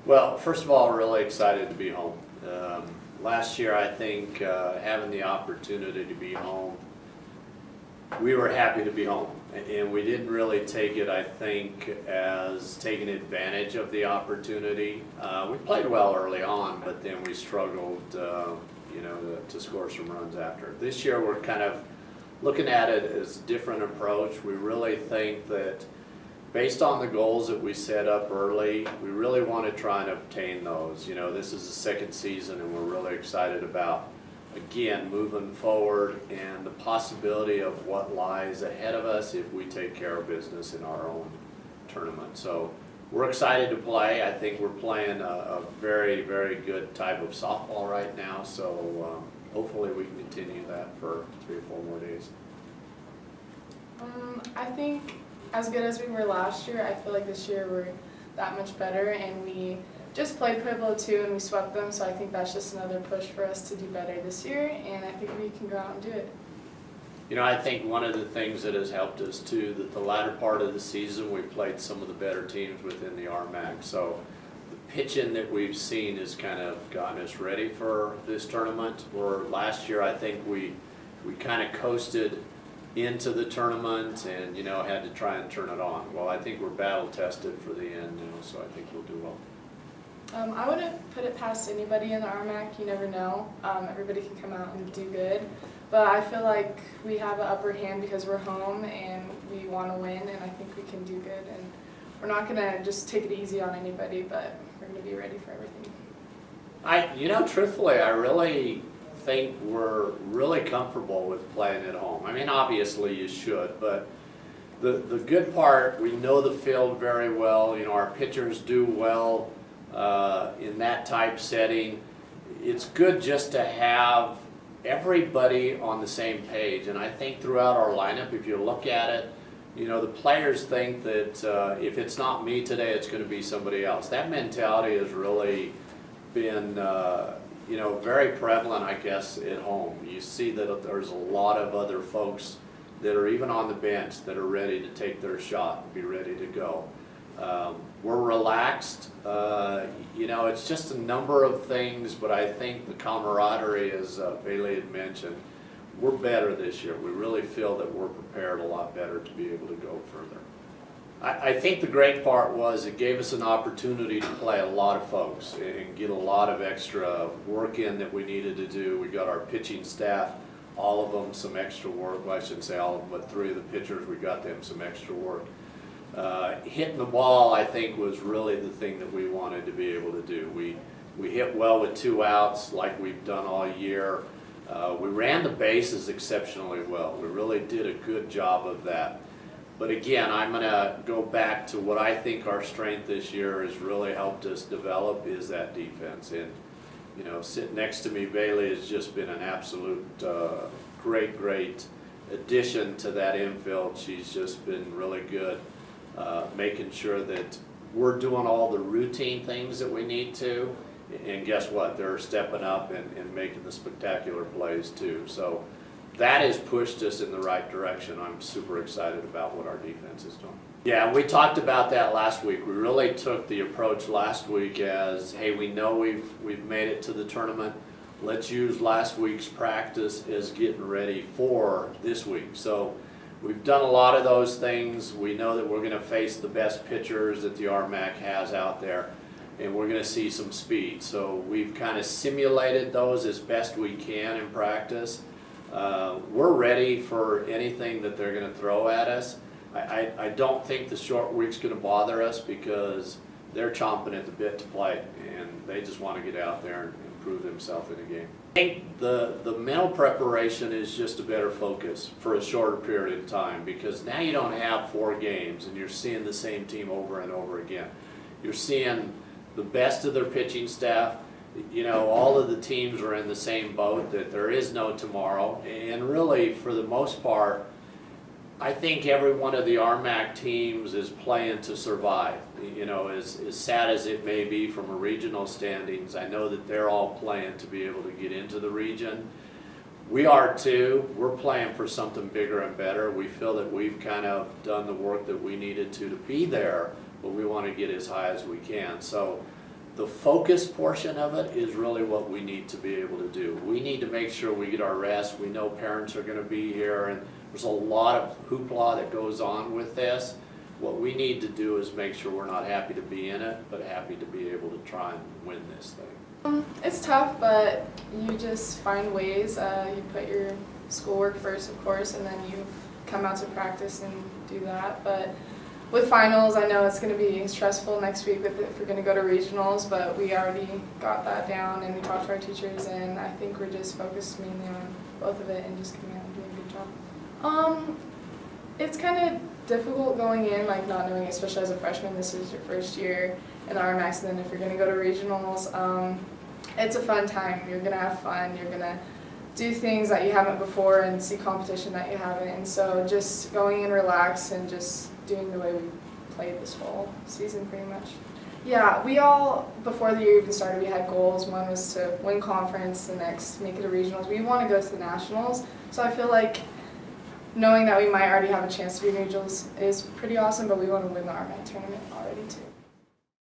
Well, first of all, really excited to be home. Last year, I think having the opportunity to be home, we were happy to be home. And we didn't really take it, I think, as taking advantage of the opportunity. We played well early on, but then we struggled, to score some runs after. This year, we're kind of looking at it as a different approach. We really think that based on the goals that we set up early, we really want to try and obtain those. This is the second season and we're really excited about, again, moving forward and the possibility of what lies ahead of us if we take care of business in our own tournament. So we're excited to play. I think we're playing a very, very good type of softball right now. So hopefully we can continue that for 3 or 4 more days. I think as good as we were last year, I feel like this year we're that much better, and we just played Pueblo too and we swept them, so I think that's just another push for us to do better this year, and I think we can go out and do it. I think one of the things that has helped us too, that the latter part of the season we played some of the better teams within the RMAC, so the pitching that we've seen has kind of gotten us ready for this tournament, where last year I think we kind of coasted into the tournament and had to try and turn it on. Well, I think we're battle tested for the end now, so I think we'll do well. I wouldn't put it past anybody in the RMAC. You never know. Everybody can come out and do good, but I feel like we have an upper hand because we're home and we want to win, and I think we can do good, and we're not going to just take it easy on anybody, but we're going to be ready for everything. Truthfully, I really think we're really comfortable with playing at home. I mean, obviously you should, but the good part, we know the field very well. Our pitchers do well in that type setting. It's good just to have everybody on the same page, and I think throughout our lineup, if you look at it, the players think that if it's not me today, it's going to be somebody else. That mentality has really been very prevalent, I guess, at home. You see that there's a lot of other folks that are even on the bench that are ready to take their shot and be ready to go. We're relaxed. It's just a number of things, but I think the camaraderie, as Baylee had mentioned, we're better this year. We really feel that we're prepared a lot better to be able to go further. I think the great part was it gave us an opportunity to play a lot of folks and get a lot of extra work in that we needed to do. We got our pitching staff, all of them, some extra work. Well, I shouldn't say all of them, but 3 of the pitchers, we got them some extra work. Hitting the ball, I think, was really the thing that we wanted to be able to do. We hit well with 2 outs like we've done all year. We ran the bases exceptionally well. We really did a good job of that. But again, I'm going to go back to what I think our strength this year has really helped us develop is that defense. And, sitting next to me, Baylee has just been an absolute great addition to that infield. She's just been really good, making sure that we're doing all the routine things that we need to. And guess what? They're stepping up and making the spectacular plays too. So that has pushed us in the right direction. I'm super excited about what our defense is doing. Yeah, we talked about that last week. We really took the approach last week as, hey, we know we've made it to the tournament. Let's use last week's practice as getting ready for this week. So we've done a lot of those things. We know that we're going to face the best pitchers that the RMAC has out there, and we're going to see some speed. So we've kind of simulated those as best we can in practice. We're ready for anything that they're going to throw at us. I don't think the short week's going to bother us because they're chomping at the bit to play, and they just want to get out there and prove themselves in a game. I think the mental preparation is just a better focus for a shorter period of time, because now you don't have 4 games and you're seeing the same team over and over again. You're seeing the best of their pitching staff. All of the teams are in the same boat, that there is no tomorrow. And really, for the most part, I think every one of the RMAC teams is playing to survive. As sad as it may be from a regional standings, I know that they're all playing to be able to get into the region. We are too. We're playing for something bigger and better. We feel that we've kind of done the work that we needed to be there, but we want to get as high as we can. So the focus portion of it is really what we need to be able to do. We need to make sure we get our rest. We know parents are gonna be here, and there's a lot of hoopla that goes on with this. What we need to do is make sure we're not happy to be in it, but happy to be able to try and win this thing. It's tough, but you just find ways. You put your schoolwork first, of course, and then you come out to practice and do that. But with finals, I know it's going to be stressful next week if we're going to go to regionals, but we already got that down and we talked to our teachers, and I think we're just focused mainly on both of it and just coming out and doing a good job. It's kind of difficult going in, like not knowing, especially as a freshman, this is your first year in RMAX, and then if you're going to go to regionals, it's a fun time. You're going to have fun, you're going to do things that you haven't before and see competition that you haven't, and so just going in relaxed and just doing the way we played this whole season pretty much. Yeah, we all, before the year even started, we had goals. One was to win conference, the next make it to regionals. We want to go to the nationals, so I feel like knowing that we might already have a chance to be in regionals is pretty awesome, but we want to win the RMAC tournament already too.